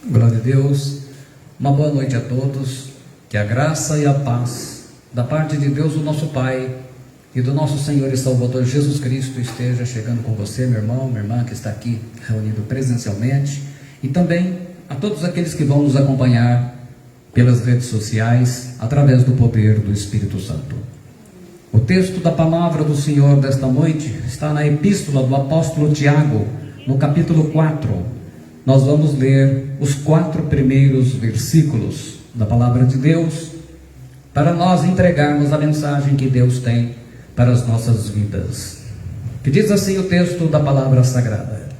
Glória a Deus, uma boa noite a todos, que a graça e a paz da parte de Deus, o nosso Pai, e do nosso Senhor e Salvador Jesus Cristo esteja chegando com você, meu irmão, minha irmã, que está aqui reunido presencialmente, e também a todos aqueles que vão nos acompanhar pelas redes sociais, através do poder do Espírito Santo. O texto da palavra do Senhor desta noite está na epístola do apóstolo Tiago, no capítulo 4. Nós vamos ler os 4 primeiros versículos da palavra de Deus, para nós entregarmos a mensagem que Deus tem para as nossas vidas. Que diz assim o texto da palavra sagrada: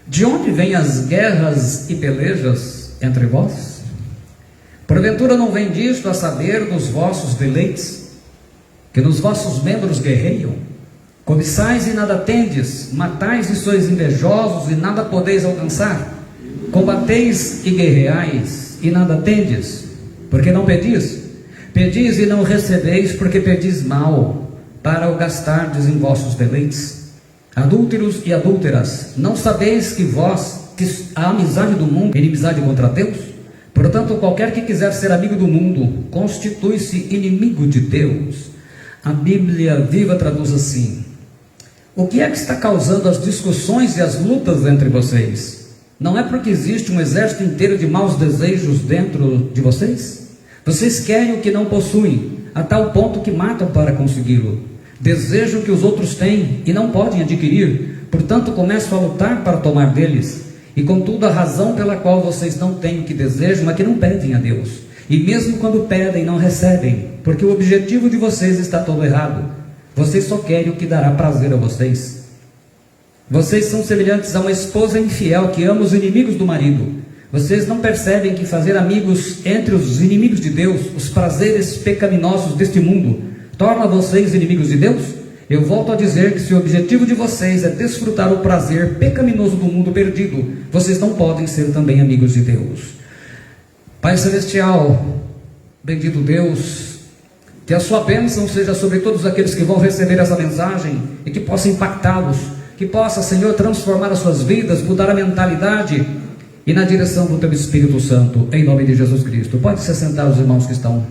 de onde vêm as guerras e pelejas entre vós? Porventura não vem disto a saber dos vossos deleites, que nos vossos membros guerreiam? Cobiçais e nada tendes, matais e sois invejosos e nada podeis alcançar, combateis e guerreais e nada tendes, porque não pedis? Pedis e não recebeis, porque pedis mal, para o gastardes em vossos deleites. Adúlteros e adúlteras, não sabeis que a amizade do mundo é inimizade contra Deus? Portanto, qualquer que quiser ser amigo do mundo, constitui-se inimigo de Deus. A Bíblia Viva traduz assim: o que é que está causando as discussões e as lutas entre vocês? Não é porque existe um exército inteiro de maus desejos dentro de vocês? Vocês querem o que não possuem, a tal ponto que matam para consegui-lo. Desejam o que os outros têm e não podem adquirir, portanto começam a lutar para tomar deles. E contudo, a razão pela qual vocês não têm o que desejam é que não pedem a Deus. E mesmo quando pedem, não recebem, porque o objetivo de vocês está todo errado. Vocês só querem o que dará prazer a vocês. Vocês são semelhantes a uma esposa infiel que ama os inimigos do marido. Vocês não percebem que fazer amigos entre os inimigos de Deus, os prazeres pecaminosos deste mundo, torna vocês inimigos de Deus? Eu volto a dizer que se o objetivo de vocês é desfrutar o prazer pecaminoso do mundo perdido, vocês não podem ser também amigos de Deus. Pai Celestial, bendito Deus, que a sua bênção seja sobre todos aqueles que vão receber essa mensagem e que possa impactá-los, que possa, Senhor, transformar as suas vidas, mudar a mentalidade e na direção do teu Espírito Santo, em nome de Jesus Cristo. Pode se sentar os irmãos que estão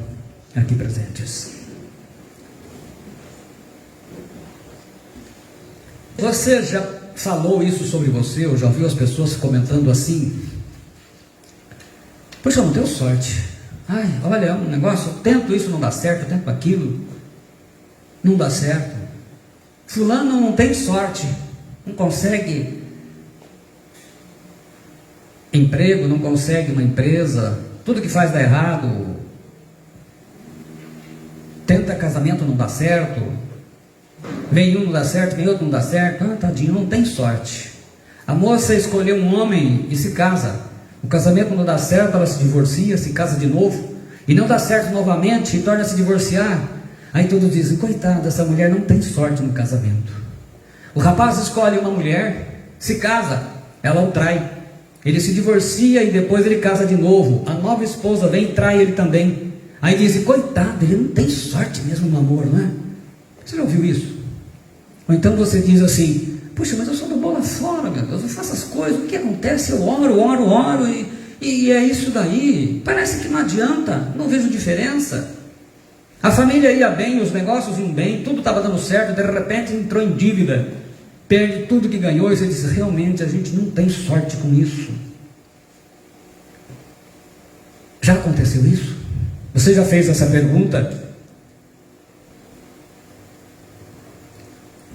aqui presentes. Você já falou isso sobre você, ou já ouviu as pessoas comentando assim: poxa, eu não tenho sorte. Ai, olha, um negócio, eu tento isso, não dá certo, eu tento aquilo, não dá certo. Fulano não tem sorte, não consegue emprego, não consegue uma empresa, tudo que faz dá errado. Tenta casamento, não dá certo. Vem um, não dá certo, vem outro, não dá certo. Ah, tadinho, não tem sorte. A moça escolheu um homem e se casa. O casamento não dá certo, ela se divorcia, se casa de novo, e não dá certo novamente, e torna a se divorciar. Aí todos dizem: coitada, essa mulher não tem sorte no casamento. O rapaz escolhe uma mulher, se casa, ela o trai, ele se divorcia e depois ele casa de novo. A nova esposa vem e trai ele também. Aí dizem: coitado, ele não tem sorte mesmo no amor, não é? Você já ouviu isso? Ou então você diz assim: puxa, mas eu sou do bola fora, meu Deus, eu faço as coisas, o que acontece? Eu oro, e é isso daí, parece que não adianta, não vejo diferença. A família ia bem, os negócios iam bem, tudo estava dando certo, de repente entrou em dívida, perde tudo que ganhou, e você diz: realmente a gente não tem sorte com isso. Já aconteceu isso? Você já fez essa pergunta?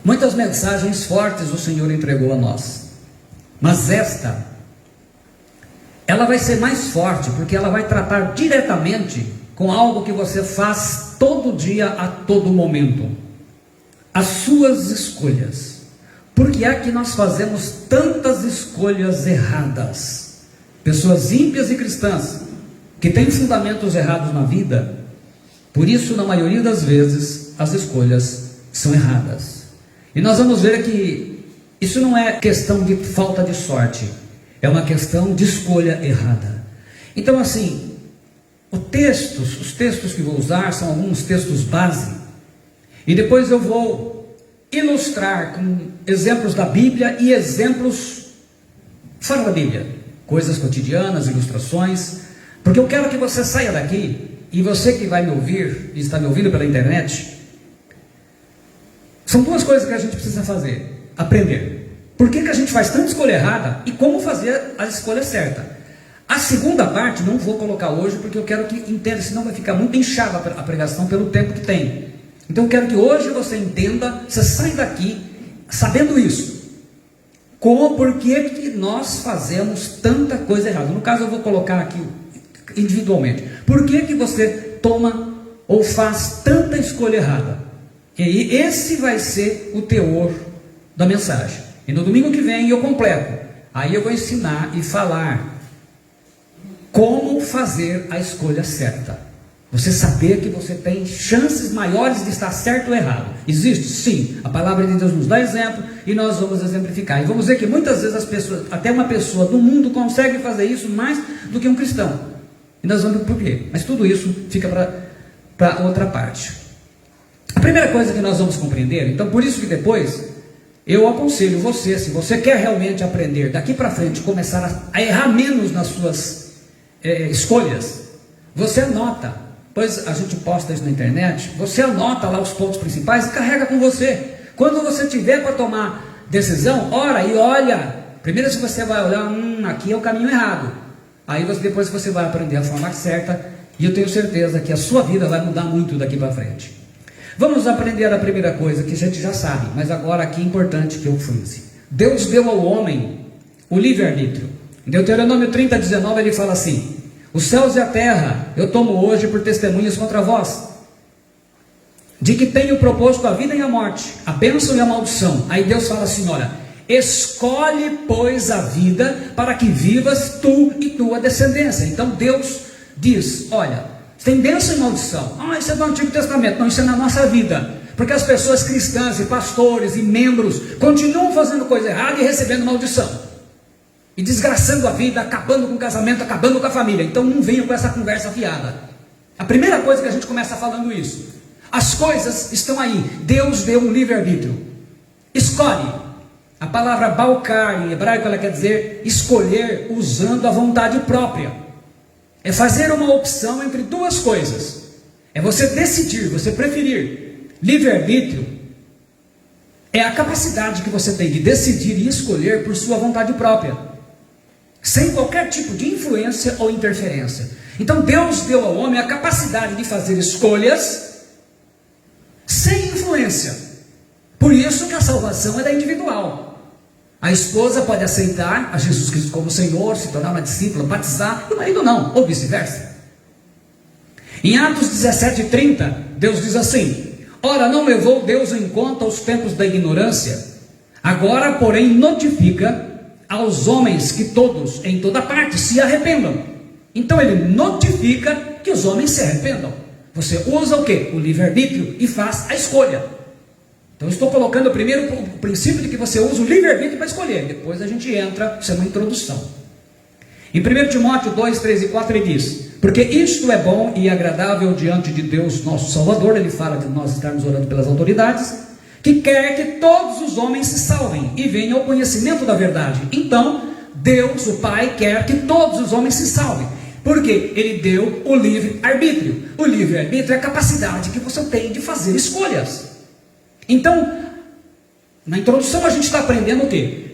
Muitas mensagens fortes o Senhor entregou a nós, mas ela vai ser mais forte, porque ela vai tratar diretamente com algo que você faz todo dia, a todo momento: as suas escolhas. Por que é que nós fazemos tantas escolhas erradas? Pessoas ímpias e cristãs, que têm fundamentos errados na vida, por isso, na maioria das vezes, as escolhas são erradas. E nós vamos ver que isso não é questão de falta de sorte, é uma questão de escolha errada. Então, assim, os textos que vou usar são alguns textos base, e depois eu vou ilustrar com exemplos da Bíblia e exemplos fora da Bíblia, coisas cotidianas, ilustrações, porque eu quero que você saia daqui, e você que vai me ouvir, e está me ouvindo pela internet, são duas coisas que a gente precisa fazer: aprender. Por que a gente faz tanta escolha errada e como fazer a escolha certa. A segunda parte não vou colocar hoje, porque eu quero que entenda, senão vai ficar muito inchada a pregação pelo tempo que tem. Então eu quero que hoje você entenda, você sai daqui sabendo isso. Por que nós fazemos tanta coisa errada? No caso eu vou colocar aqui individualmente. Por que você toma ou faz tanta escolha errada? E esse vai ser o teor da mensagem. E no domingo que vem eu completo. Aí eu vou ensinar e falar como fazer a escolha certa. Você saber que você tem chances maiores de estar certo ou errado. Existe? Sim. A palavra de Deus nos dá exemplo e nós vamos exemplificar. E vamos ver que muitas vezes as pessoas, até uma pessoa do mundo consegue fazer isso mais do que um cristão. E nós vamos ver por quê. Mas tudo isso fica para outra parte. A primeira coisa que nós vamos compreender, então por isso que depois eu aconselho você, se você quer realmente aprender daqui para frente, começar a errar menos nas suas escolhas, você anota. Pois a gente posta isso na internet, você anota lá os pontos principais e carrega com você. Quando você tiver para tomar decisão, ora e olha. Primeiro se você vai olhar, aqui é o caminho errado. Aí depois você vai aprender a forma certa, e eu tenho certeza que a sua vida vai mudar muito daqui para frente. Vamos aprender a primeira coisa que a gente já sabe, mas agora aqui é importante que eu frise. Deus deu ao homem o livre-arbítrio. Em Deuteronômio 30:19 ele fala assim: os céus e a terra eu tomo hoje por testemunhas contra vós, de que tenho proposto a vida e a morte, a bênção e a maldição. Aí Deus fala assim, olha, escolhe pois a vida, para que vivas tu e tua descendência. Então Deus diz, olha, tem bênção e maldição. Isso é do Antigo Testamento. Não, isso é na nossa vida, porque as pessoas cristãs e pastores e membros continuam fazendo coisa errada e recebendo maldição, e desgraçando a vida, acabando com o casamento, acabando com a família. Então não venham com essa conversa fiada. A primeira coisa que a gente começa falando isso: as coisas estão aí. Deus deu um livre-arbítrio. Escolhe. A palavra balcar em hebraico ela quer dizer escolher usando a vontade própria. É fazer uma opção entre duas coisas. É você decidir, você preferir. Livre-arbítrio é a capacidade que você tem de decidir e escolher por sua vontade própria, sem qualquer tipo de influência ou interferência. Então Deus deu ao homem a capacidade de fazer escolhas sem influência. Por isso que a salvação é da individual. A esposa pode aceitar a Jesus Cristo como Senhor, se tornar uma discípula, batizar, e o marido não, ou vice-versa. Em Atos 17:30, Deus diz assim: ora, não levou Deus em conta os tempos da ignorância, agora porém notifica aos homens que todos, em toda parte, se arrependam. Então ele notifica que os homens se arrependam. Você usa o quê? O livre-arbítrio e faz a escolha. Então eu estou colocando primeiro o princípio de que você usa o livre-arbítrio para escolher. Depois a gente entra, isso é uma introdução. Em 1 Timóteo 2, 3 e 4 ele diz: porque isto é bom e agradável diante de Deus nosso Salvador. Ele fala de nós estarmos orando pelas autoridades, que quer que todos os homens se salvem e venham ao conhecimento da verdade. Então, Deus, o Pai, quer que todos os homens se salvem, porque Ele deu o livre-arbítrio. O livre-arbítrio é a capacidade que você tem de fazer escolhas. Então, na introdução a gente está aprendendo o quê?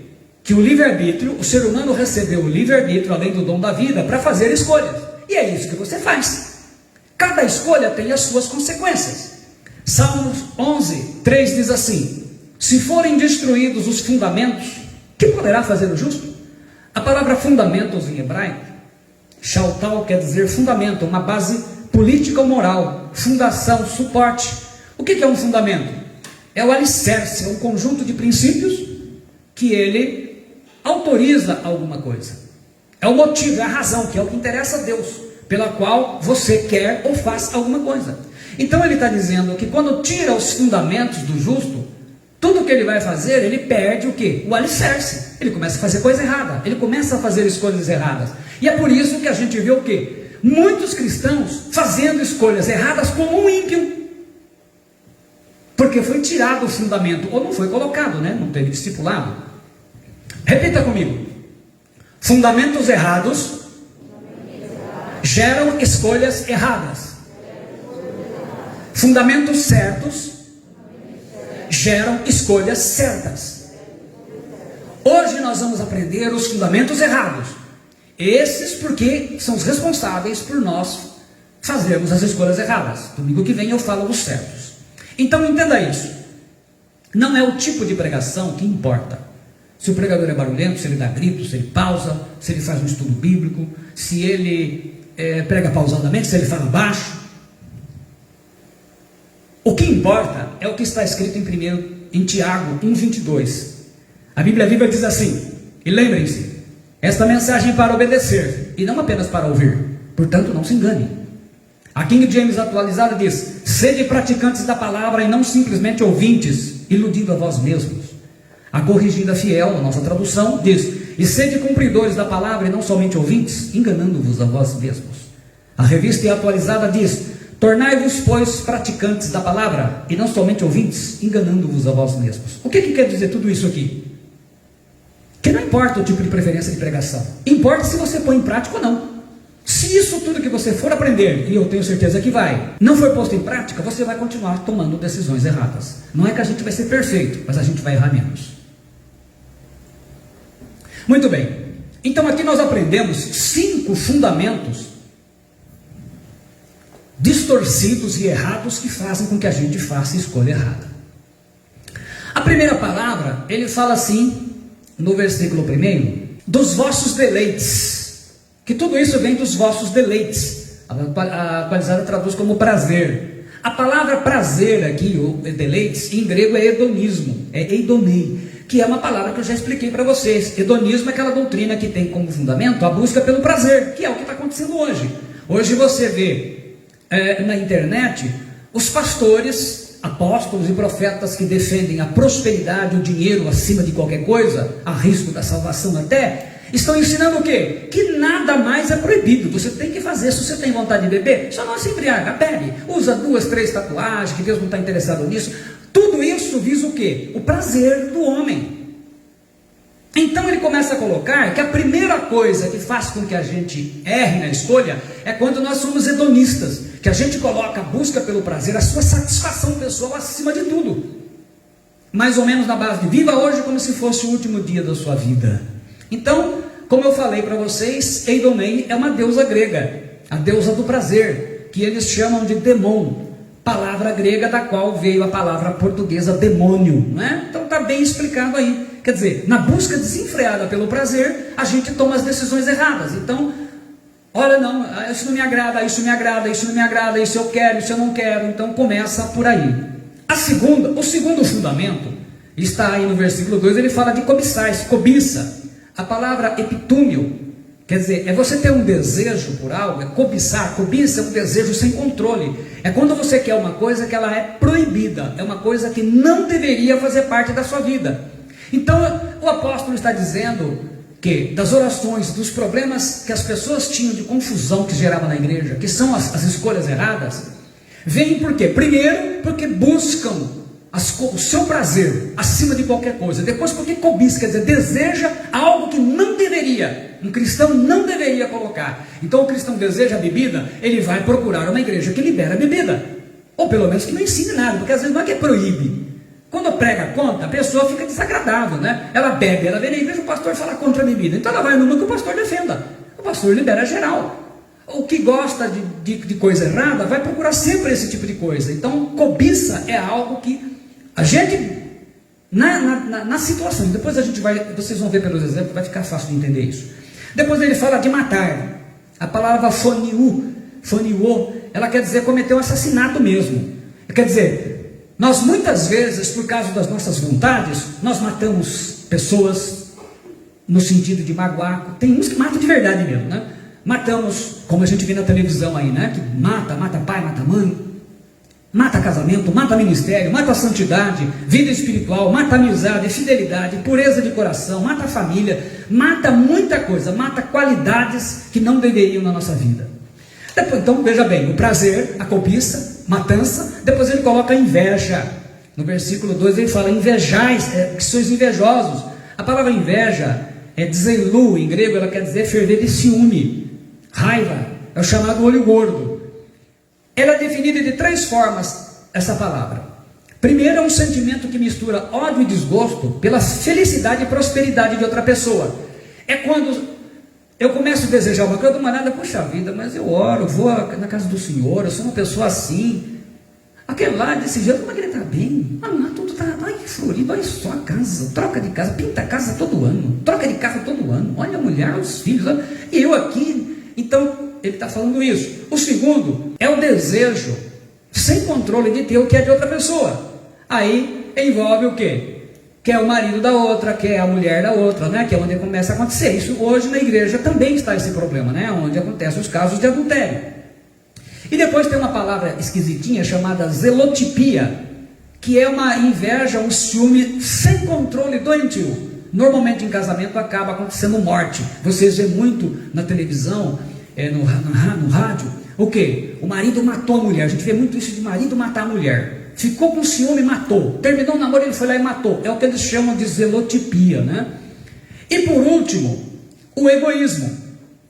Que o livre-arbítrio, o ser humano recebeu o livre-arbítrio, além do dom da vida, para fazer escolhas. E é isso que você faz. Cada escolha tem as suas consequências. Salmos 11, 3 diz assim: se forem destruídos os fundamentos, que poderá fazer o justo? A palavra fundamentos em hebraico, shaltal, quer dizer fundamento, uma base política ou moral, fundação, suporte. O que é um fundamento? É o alicerce, é um conjunto de princípios que ele autoriza alguma coisa. É o motivo, é a razão, que é o que interessa a Deus, pela qual você quer ou faz alguma coisa. Então ele está dizendo que quando tira os fundamentos do justo, tudo que ele vai fazer, ele perde o quê? O alicerce. Ele começa a fazer coisa errada, ele começa a fazer escolhas erradas. E é por isso que a gente vê o quê? Muitos cristãos fazendo escolhas erradas como um ímpio, porque foi tirado o fundamento, ou não foi colocado, né? Não teve discipulado. Repita comigo: Fundamentos errados geram escolhas erradas. Fundamentos certos geram escolhas certas. Hoje nós vamos aprender os fundamentos errados. Esses porque são os responsáveis por nós fazermos as escolhas erradas. Domingo que vem eu falo os certos. Então entenda isso. Não é o tipo de pregação que importa. Se o pregador é barulhento, se ele dá gritos, se ele pausa, se ele faz um estudo bíblico, se ele prega pausadamente, se ele fala baixo. O que importa é o que está escrito em Tiago 1,22. A Bíblia Viva diz assim, e lembrem-se, esta mensagem é para obedecer, e não apenas para ouvir, portanto não se engane. A King James atualizada diz, sede praticantes da palavra e não simplesmente ouvintes, iludindo a vós mesmos. A Corrigida Fiel, na nossa tradução, diz, e sede cumpridores da palavra e não somente ouvintes, enganando-vos a vós mesmos. A Revista Atualizada diz, tornai-vos, pois, praticantes da palavra, e não somente ouvintes, enganando-vos a vós mesmos. O que quer dizer tudo isso aqui? Que não importa o tipo de preferência de pregação, importa se você põe em prática ou não. Se isso tudo que você for aprender, e eu tenho certeza que vai, não for posto em prática, você vai continuar tomando decisões erradas. Não é que a gente vai ser perfeito, mas a gente vai errar menos. Muito bem, então aqui nós aprendemos 5 fundamentos distorcidos e errados que fazem com que a gente faça a escolha errada. A primeira palavra, ele fala assim, no versículo 1, dos vossos deleites, que tudo isso vem dos vossos deleites. A atualizada traduz como prazer. A palavra prazer aqui, ou deleites, em grego é hedonismo, é eidomei, que é uma palavra que eu já expliquei para vocês. Hedonismo é aquela doutrina que tem como fundamento a busca pelo prazer, que é o que está acontecendo hoje. Hoje você vê na internet os pastores, apóstolos e profetas que defendem a prosperidade, o dinheiro acima de qualquer coisa, a risco da salvação até, estão ensinando o quê? Que nada mais é proibido, você tem que fazer. Se você tem vontade de beber, só não se embriaga, bebe, usa 2, 3 tatuagens, que Deus não está interessado nisso. Tudo isso visa o quê? O prazer do homem. Então ele começa a colocar que a primeira coisa que faz com que a gente erre na escolha é quando nós somos hedonistas, que a gente coloca a busca pelo prazer, a sua satisfação pessoal acima de tudo, mais ou menos na base de viva hoje como se fosse o último dia da sua vida. Então, como eu falei para vocês, Eidomei é uma deusa grega, a deusa do prazer, que eles chamam de demon, palavra grega da qual veio a palavra portuguesa demônio, não é? Então está bem explicado aí. Quer dizer, na busca desenfreada pelo prazer, a gente toma as decisões erradas. Então, olha, não, isso não me agrada, isso me agrada, isso não me agrada, isso eu quero, isso eu não quero. Então começa por aí. O segundo fundamento está aí no versículo 2, ele fala de cobiçais, cobiça. A palavra epitúmio, quer dizer, é você ter um desejo por algo, é cobiçar. Cobiça é um desejo sem controle. É quando você quer uma coisa que ela é proibida, é uma coisa que não deveria fazer parte da sua vida. Então o apóstolo está dizendo que das orações, dos problemas que as pessoas tinham de confusão que gerava na igreja, que são as escolhas erradas, vem por quê? Primeiro, porque buscam o seu prazer acima de qualquer coisa. Depois, porque cobiça, quer dizer, deseja algo que não deveria. Um cristão não deveria colocar. Então o cristão deseja a bebida, ele vai procurar uma igreja que libera a bebida, ou pelo menos que não ensine nada, porque às vezes não é que proíbe. Quando prega contra, a pessoa fica desagradável, né? Ela bebe, ela vem na igreja, o pastor fala contra a bebida, então ela vai numa que o pastor defenda. O pastor libera geral. O que gosta de coisa errada vai procurar sempre esse tipo de coisa. Então cobiça é algo que a gente na situação, depois vocês vão ver pelos exemplos, vai ficar fácil de entender isso. Depois ele fala de matar. A palavra foniu, ela quer dizer cometer um assassinato mesmo. Quer dizer, nós muitas vezes, por causa das nossas vontades, nós matamos pessoas no sentido de magoar. Tem uns que matam de verdade mesmo, né? Matamos, como a gente vê na televisão aí, né? Que mata pai, mata mãe, mata casamento, mata ministério, mata santidade, vida espiritual, mata amizade, fidelidade, pureza de coração, mata família, mata muita coisa, mata qualidades que não deveriam na nossa vida. Depois, então veja bem, o prazer, a cobiça, matança. Depois ele coloca a inveja. No versículo 2 ele fala, invejais, que sois invejosos. A palavra inveja Dzeilu, em grego, ela quer dizer ferver de ciúme, raiva, é o chamado olho gordo. Ela é definida de 3 formas, essa palavra. Primeiro, é um sentimento que mistura ódio e desgosto pela felicidade e prosperidade de outra pessoa. É quando eu começo a desejar uma coisa, uma nada, poxa vida, mas eu oro, vou na casa do Senhor, eu sou uma pessoa assim. Aquele lá, desse jeito, como é que ele está bem? Ah, lá tudo está florido, olha só a casa, troca de casa, pinta a casa todo ano, troca de carro todo ano, olha a mulher, os filhos, e eu aqui. Então, ele está falando isso. O segundo é o desejo sem controle de ter o que é de outra pessoa. Aí envolve o quê? Que é o marido da outra, que é a mulher da outra, né? Que é onde começa a acontecer. Isso hoje na igreja também está esse problema, né? Onde acontecem os casos de adultério. E depois tem uma palavra esquisitinha chamada zelotipia, que é uma inveja, um ciúme sem controle doentio. Normalmente em casamento acaba acontecendo morte. Vocês veem muito na televisão, no rádio, o quê? O marido matou a mulher. A gente vê muito isso de marido matar a mulher. Ficou com ciúme e matou. Terminou o namoro, ele foi lá e matou. É o que eles chamam de zelotipia, né? E por último, o egoísmo.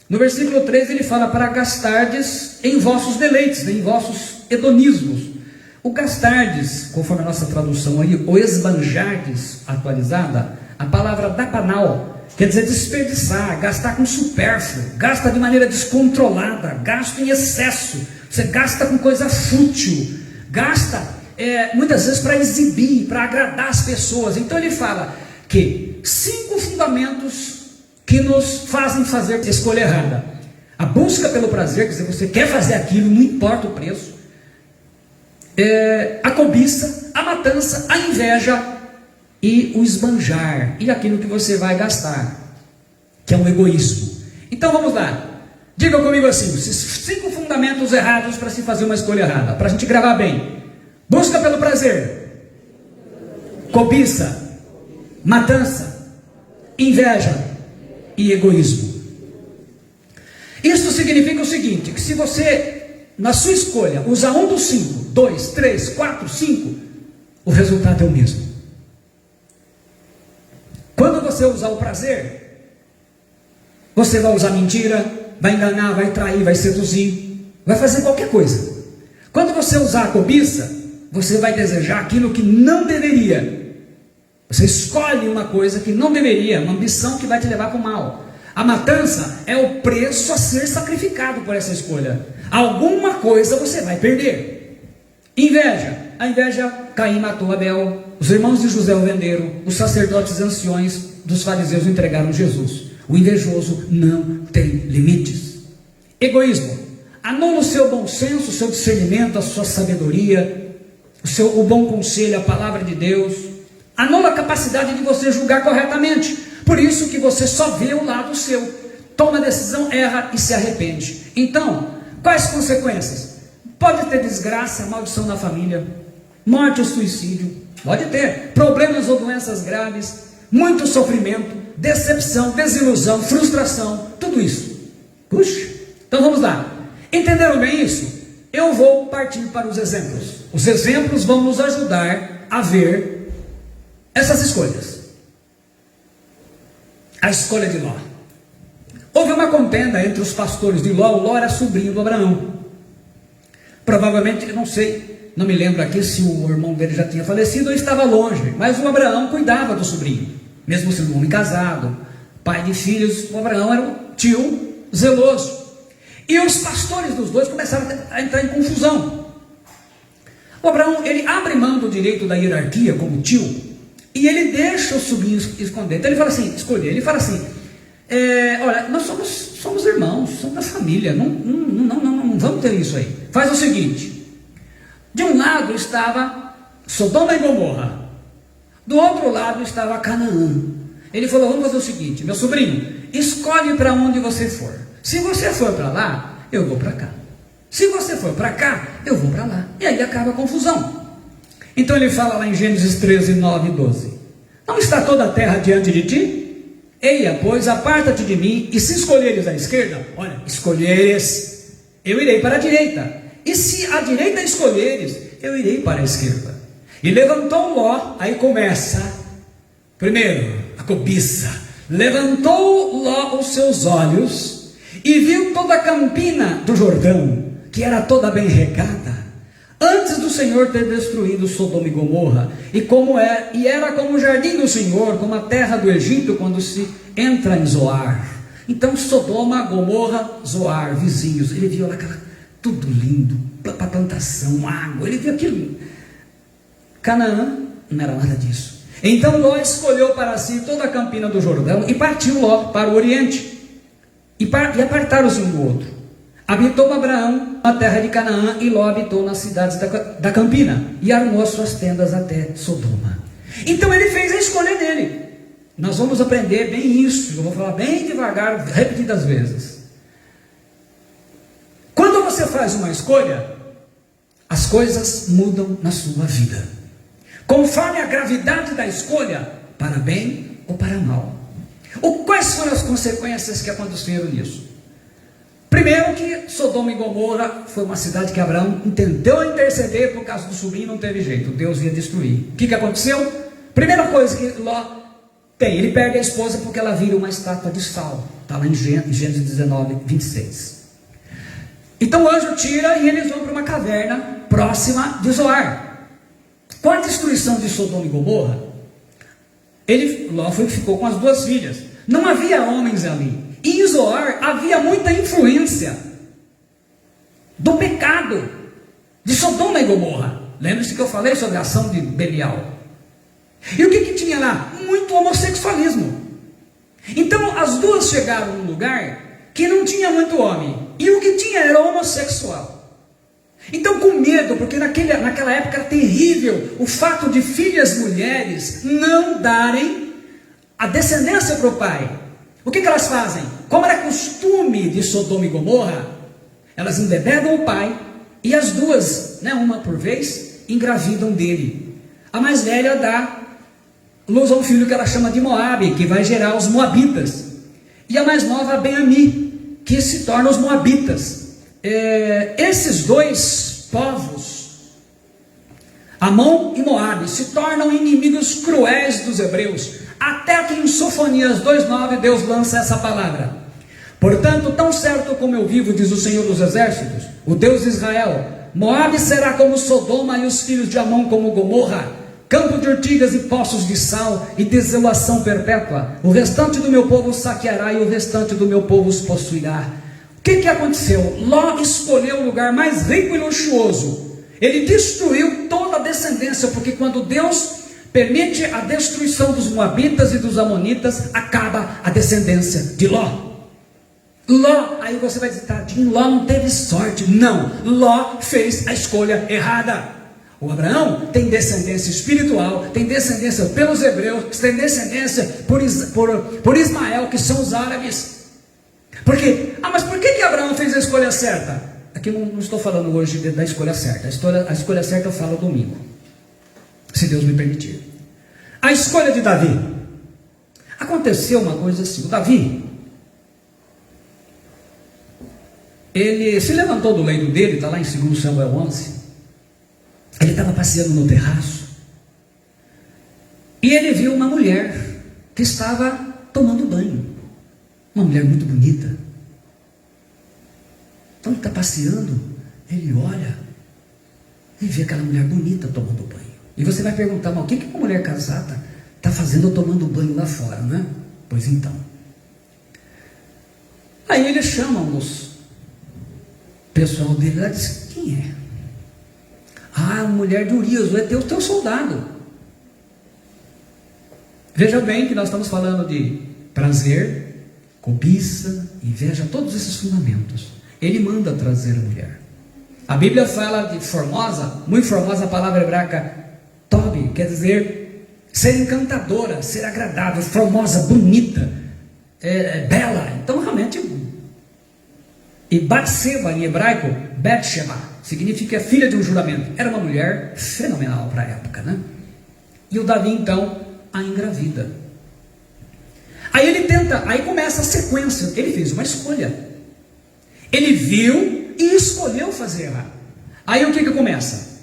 No versículo 3 ele fala para gastardes em vossos deleites, né? Em vossos hedonismos. O gastardes, conforme a nossa tradução aí, ou esbanjardes, atualizada, a palavra dapanal, quer dizer desperdiçar, gastar com supérfluo, gasta de maneira descontrolada, gasta em excesso, você gasta com coisa fútil, gasta muitas vezes para exibir, para agradar as pessoas. Então ele fala que 5 fundamentos que nos fazem fazer a escolha errada: a busca pelo prazer, quer dizer, você quer fazer aquilo, não importa o preço, a cobiça, a matança, a inveja e o esbanjar, e aquilo que você vai gastar, que é um egoísmo. Então vamos lá, diga comigo assim, esses 5 fundamentos errados para se fazer uma escolha errada, para a gente gravar bem: busca pelo prazer, cobiça, matança, inveja e egoísmo. Isso significa o seguinte, que se você, na sua escolha, usar um dos 5, 2, 3, 4, 5, o resultado é o mesmo. Quando você usar o prazer, você vai usar mentira, vai enganar, vai trair, vai seduzir, vai fazer qualquer coisa. Quando você usar a cobiça, você vai desejar aquilo que não deveria. Você escolhe uma coisa que não deveria, uma ambição que vai te levar para o mal. A matança é o preço a ser sacrificado por essa escolha. Alguma coisa você vai perder. Inveja. A inveja, Caim matou Abel, os irmãos de José o venderam, os sacerdotes anciões dos fariseus entregaram Jesus. O invejoso não tem limites. Egoísmo. Anula o seu bom senso, o seu discernimento, a sua sabedoria, o bom conselho, a palavra de Deus. Anula a capacidade de você julgar corretamente. Por isso que você só vê o lado seu. Toma a decisão, erra e se arrepende. Então, quais consequências? Pode ter desgraça, maldição na família, morte ou suicídio. Pode ter problemas ou doenças graves, muito sofrimento, decepção, desilusão, frustração, tudo isso. Puxa, então vamos lá. Entenderam bem isso? Eu vou partir para os exemplos. Os exemplos vão nos ajudar a ver essas escolhas. A escolha de Ló. Houve uma contenda entre os pastores de Ló. O Ló era sobrinho do Abraão. Provavelmente, não sei, não me lembro aqui se o irmão dele já tinha falecido ou estava longe, mas o Abraão cuidava do sobrinho, mesmo sendo um homem casado, pai de filhos. O Abraão era um tio zeloso, e os pastores dos dois começaram a entrar em confusão. O Abraão, ele abre mão do direito da hierarquia como tio, e ele deixa o sobrinho esconder. Então ele fala assim, escolher, ele fala assim, olha, nós somos irmãos, somos da família, não vamos ter isso aí. Faz o seguinte, de um lado estava Sodoma e Gomorra, do outro lado estava Canaã. Ele falou, vamos fazer o seguinte, meu sobrinho, escolhe para onde você for. Se você for para lá, eu vou para cá. Se você for para cá, eu vou para lá. E aí acaba a confusão. Então ele fala lá em Gênesis 13, 9 e 12. Não está toda a terra diante de ti? Eia, pois, aparta-te de mim, e se escolheres a esquerda, olha, escolheres, eu irei para a direita. E se a direita escolheres, eu irei para a esquerda. E levantou Ló, aí começa, primeiro, a cobiça. Levantou Ló os seus olhos e viu toda a campina do Jordão, que era toda bem regada, antes do Senhor ter destruído Sodoma e Gomorra, e era como o jardim do Senhor, como a terra do Egito, quando se entra em Zoar. Então Sodoma, Gomorra, Zoar, vizinhos, ele viu aquela, tudo lindo, para plantação, água, ele viu aquilo. Canaã não era nada disso. Então Ló escolheu para si toda a campina do Jordão, e partiu Ló para o oriente, e apartaram-se um do outro. Habitou Abraão na terra de Canaã, e Ló habitou nas cidades da campina, e armou as suas tendas até Sodoma. Então ele fez a escolha dele. Nós vamos aprender bem isso, eu vou falar bem devagar, repetidas vezes. Quando você faz uma escolha, as coisas mudam na sua vida, conforme a gravidade da escolha, para bem ou para mal. Quais foram as consequências que aconteceram nisso? Primeiro, que Sodoma e Gomorra foi uma cidade que Abraão tentou interceder por causa do sobrinho, não teve jeito, Deus ia destruir. O que aconteceu? Primeira coisa que Ló tem, ele perde a esposa porque ela vira uma estátua de sal, está lá em Gênesis 19, 26. Então o anjo tira e eles vão para uma caverna próxima de Zoar. Com a destruição de Sodoma e Gomorra, Ló ficou com as duas filhas. Não havia homens ali. E em Zoar havia muita influência do pecado de Sodoma e Gomorra. Lembre-se que eu falei sobre a ação de Belial. E o que tinha lá? Muito homossexualismo. Então as duas chegaram num lugar que não tinha muito homem, e o que tinha era homossexual. Então, com medo, porque naquela época era terrível o fato de filhas mulheres não darem a descendência para o pai. O que elas fazem? Como era costume de Sodoma e Gomorra, elas embebedam o pai, e as duas, uma por vez, engravidam dele. A mais velha dá luz a um filho que ela chama de Moabe, que vai gerar os Moabitas. E a mais nova, Ben-Ami, que se torna os Moabitas. Esses dois povos, Amon e Moabe, se tornam inimigos cruéis dos hebreus, até que em Sofonias 2,9 Deus lança essa palavra: portanto, tão certo como eu vivo, diz o Senhor dos Exércitos, o Deus de Israel, Moabe será como Sodoma, e os filhos de Amon como Gomorra, campo de urtigas e poços de sal, e desolação perpétua. O restante do meu povo saqueará, e o restante do meu povo os possuirá. O que aconteceu? Ló escolheu o lugar mais rico e luxuoso. Ele destruiu toda a descendência, porque quando Deus permite a destruição dos Moabitas e dos Amonitas, acaba a descendência de Ló. Aí você vai dizer, tadinho, Ló não teve sorte. Não, Ló fez a escolha errada. O Abraão tem descendência espiritual, tem descendência pelos hebreus, tem descendência por Ismael, que são os árabes. Mas por que Abraão fez a escolha certa? Aqui não estou falando hoje da escolha certa. A escolha certa eu falo domingo, se Deus me permitir. A escolha de Davi. Aconteceu uma coisa assim: o Davi, ele se levantou do leito dele, está lá em 2 Samuel 11. Ele estava passeando no terraço, e ele viu uma mulher que estava tomando banho. Uma mulher muito bonita. Então ele está passeando, ele olha e vê aquela mulher bonita tomando banho. E você vai perguntar, mas o que uma mulher casada está fazendo tomando banho lá fora, né? Pois então. Aí eles chamam o pessoal dele lá e diz: quem é? A mulher de Urias, o teu soldado. Veja bem que nós estamos falando de prazer, cobiça, inveja, todos esses fundamentos. Ele manda trazer a mulher. A Bíblia fala de formosa, muito formosa, a palavra hebraica tobi, quer dizer ser encantadora, ser agradável, formosa, bonita, bela. Então realmente, e Batseba em hebraico, Betsheba, significa filha de um juramento. Era uma mulher fenomenal para a época, né? E o Davi então a engravida. Aí começa a sequência. Ele fez uma escolha. Ele viu e escolheu fazer errado. Aí o que começa?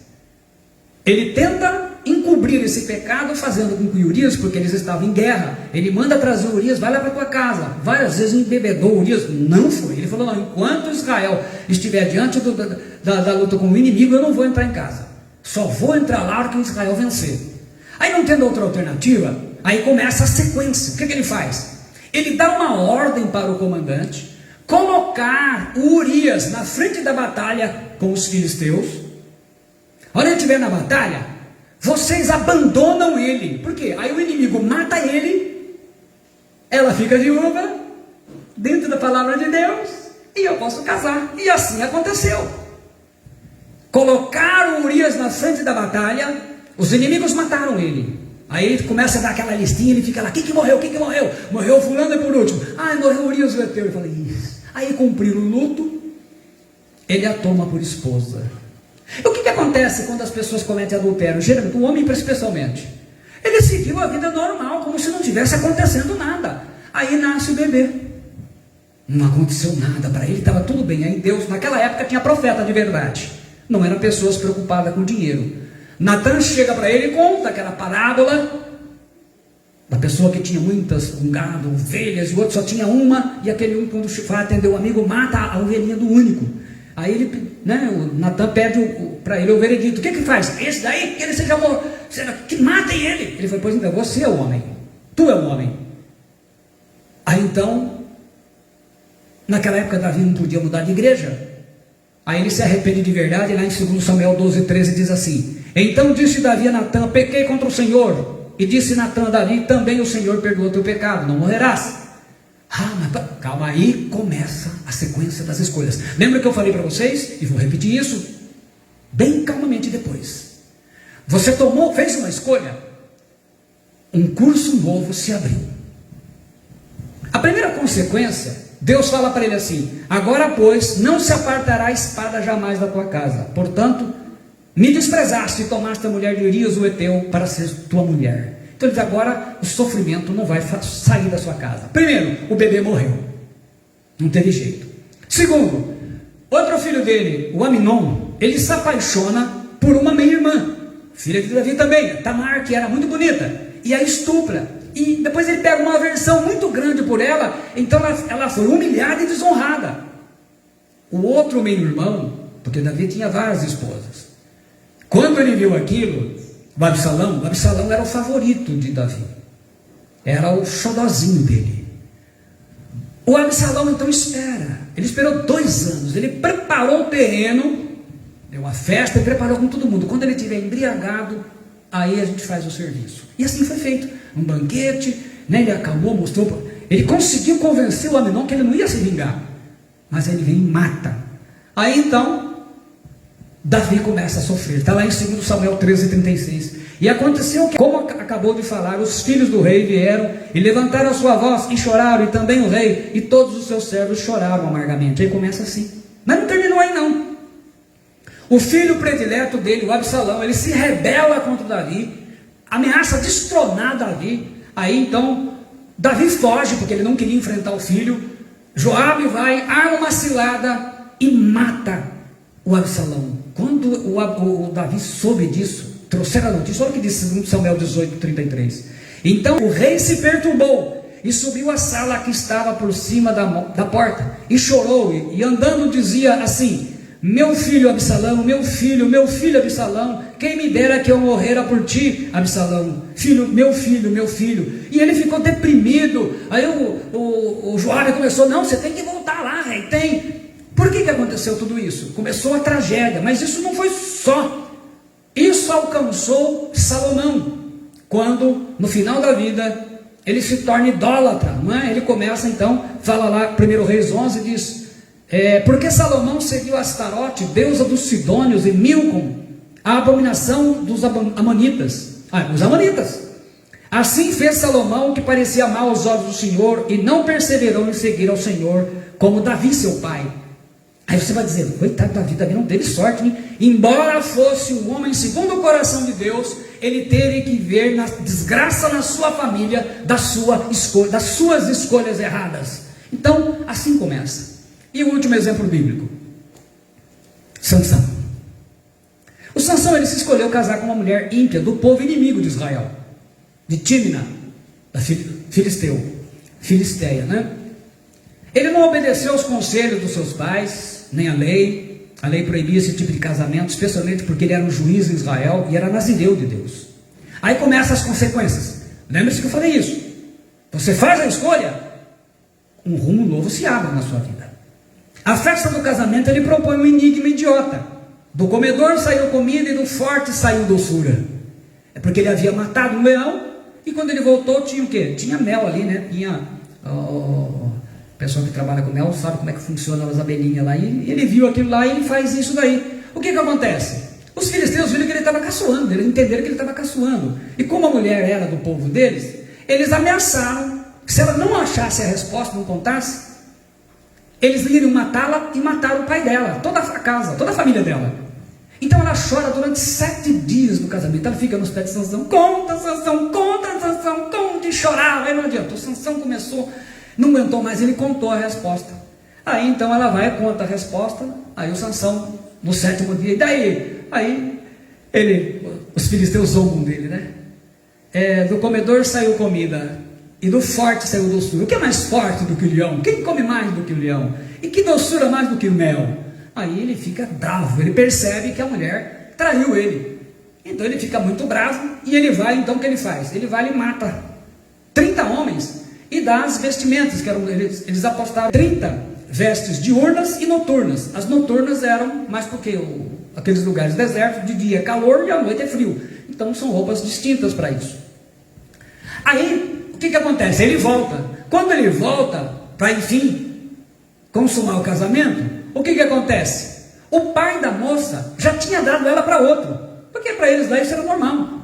Ele tenta encobrir cobrir esse pecado, fazendo com que Urias, porque eles estavam em guerra, ele manda trazer Urias, vai lá para tua casa. Várias vezes embebedou Urias, não foi. Ele falou, não, enquanto Israel estiver diante da luta com o inimigo, eu não vou entrar em casa. Só vou entrar lá na hora que Israel vencer. Aí, não tendo outra alternativa, aí começa a sequência. O que ele faz? Ele dá uma ordem para o comandante colocar o Urias na frente da batalha com os filisteus. A hora que ele estiver na batalha, vocês abandonam ele. Por quê? Aí o inimigo mata ele, ela fica viúva, dentro da palavra de Deus, e eu posso casar. E assim aconteceu. Colocaram Urias na frente da batalha, os inimigos mataram ele. Aí ele começa a dar aquela listinha, ele fica lá, quem que morreu? Quem que morreu? Morreu fulano e por último. Morreu Urias o Eteu. Ele fala, isso. Aí cumpriram o luto, ele a toma por esposa. O que acontece quando as pessoas cometem adultério? Geralmente, o homem especialmente, ele seguiu a vida normal, como se não tivesse acontecendo nada. Aí nasce o bebê. Não aconteceu nada para ele, estava tudo bem. Aí Deus, naquela época, tinha profeta de verdade. Não eram pessoas preocupadas com dinheiro. Natan chega para ele e conta aquela parábola da pessoa que tinha muitas, um gado, ovelhas, e o outro só tinha uma, e aquele um, quando vai atender o amigo, mata a ovelhinha do único. Aí ele, o Natan pede para ele o veredito. O que faz? Esse daí, que ele seja morto, que matem ele. Ele falou, pois então, você é o homem, tu é o homem. Aí então, naquela época Davi não podia mudar de igreja. Aí ele se arrepende de verdade, e lá em 2 Samuel 12:13 diz assim: então disse Davi a Natan, pequei contra o Senhor. E disse Natan a Davi, também o Senhor perdoou teu pecado, não morrerás. Mas calma aí, começa a sequência das escolhas. Lembra que eu falei para vocês, e vou repetir isso bem calmamente depois. Você fez uma escolha, um curso novo se abriu. A primeira consequência, Deus fala para ele assim: agora pois, não se apartará a espada jamais da tua casa. Portanto, me desprezaste e tomaste a mulher de Urias o Eteu para ser tua mulher. Então ele diz, agora o sofrimento não vai sair da sua casa. Primeiro, o bebê morreu, não teve jeito. Segundo, outro filho dele, o Aminon, ele se apaixona por uma meia-irmã, filha de Davi também, Tamar, que era muito bonita, e a estupra. E depois ele pega uma aversão muito grande por ela, então ela foi humilhada e desonrada. O outro meio-irmão, porque Davi tinha várias esposas, quando ele viu aquilo, o Absalão era o favorito de Davi, era o xodozinho dele. O Absalão então ele esperou 2 anos, ele preparou o terreno, deu uma festa e preparou com todo mundo. Quando ele estiver embriagado, aí a gente faz o serviço. E assim foi feito, um banquete, ele acalmou, mostrou, ele conseguiu convencer o Aminon que ele não ia se vingar, mas ele vem e mata. Aí então Davi começa a sofrer. Está lá em 2 Samuel 13:36. E aconteceu que, como acabou de falar, os filhos do rei vieram e levantaram a sua voz e choraram, e também o rei e todos os seus servos choraram amargamente. Aí começa assim, mas não terminou aí não. O filho predileto dele, o Absalão, ele se rebela contra Davi, ameaça destronar Davi. Aí então Davi foge, porque ele não queria enfrentar o filho. Joabe vai, arma uma cilada e mata o Absalão. Quando o Davi soube disso, trouxeram a notícia, olha o que diz em Samuel 18:33. Então o rei se perturbou e subiu à sala que estava por cima da porta e chorou, e andando dizia assim: meu filho Absalão, meu filho Absalão, quem me dera que eu morrera por ti, Absalão, meu filho. E ele ficou deprimido. Aí o Joabe começou, não, você tem que voltar lá, rei, tem. Por que aconteceu tudo isso? Começou a tragédia, mas isso não foi só. Isso alcançou Salomão, quando no final da vida ele se torna idólatra, não é? Ele começa então, fala lá, 1 Reis 11, diz, porque Salomão seguiu Astarote, deusa dos Sidônios, e Milcom, a abominação dos Amonitas, os Amonitas. Assim fez Salomão o que parecia mal aos olhos do Senhor, e não perseverou em seguir ao Senhor, como Davi seu pai. Aí você vai dizer, coitado Davi não teve sorte, né? Embora fosse um homem segundo o coração de Deus, ele teve que ver na desgraça na sua família, das suas escolhas erradas. Então, assim começa. E o último exemplo bíblico, Sansão. O Sansão, ele se escolheu casar com uma mulher ímpia do povo inimigo de Israel, de Tímina, da Filisteia, né? Ele não obedeceu aos conselhos dos seus pais, nem a lei. A lei proibia esse tipo de casamento, especialmente porque ele era um juiz em Israel e era nazireu de Deus. Aí começam as consequências. Lembre-se que eu falei isso. Você faz a escolha, um rumo novo se abre na sua vida. A festa do casamento, ele propõe um enigma idiota. Do comedor saiu comida e do forte saiu doçura. É porque ele havia matado um leão e quando ele voltou tinha o quê? Tinha mel ali, né? Tinha... A pessoa que trabalha com mel sabe como é que funcionam as abelhinhas lá. E ele viu aquilo lá e ele faz isso daí. O que acontece? Os filisteus viram que ele estava caçoando, eles entenderam que ele estava caçoando. E como a mulher era do povo deles, eles ameaçaram que se ela não achasse a resposta, não contasse, eles iriam matá-la e mataram o pai dela, toda a casa, toda a família dela. Então ela chora durante 7 dias do casamento. Ela fica nos pés de Sansão, conta Sansão, conta, e chorava. Aí não adianta, o Sansão começou, não aguentou mais, ele contou a resposta. Aí então ela vai e conta a resposta. Aí o Sansão, no 7º dia, e daí? Aí os filisteus zombam dele, né? Do comedor saiu comida e do forte saiu doçura. O que é mais forte do que o leão? Quem come mais do que o leão? E que doçura mais do que o mel? Aí ele fica bravo, ele percebe que a mulher traiu ele. Então ele fica muito bravo e ele vai, então o que ele faz? Ele vai e mata 30 homens e dá as vestimentas, que eram, eles apostaram 30 vestes diurnas e noturnas. As noturnas eram mais porque aqueles lugares desertos, de dia é calor e à noite é frio. Então são roupas distintas para isso. Aí, o que acontece? Ele volta. Quando ele volta para, enfim, consumar o casamento, o que acontece? O pai da moça já tinha dado ela para outro, porque para eles lá isso era normal.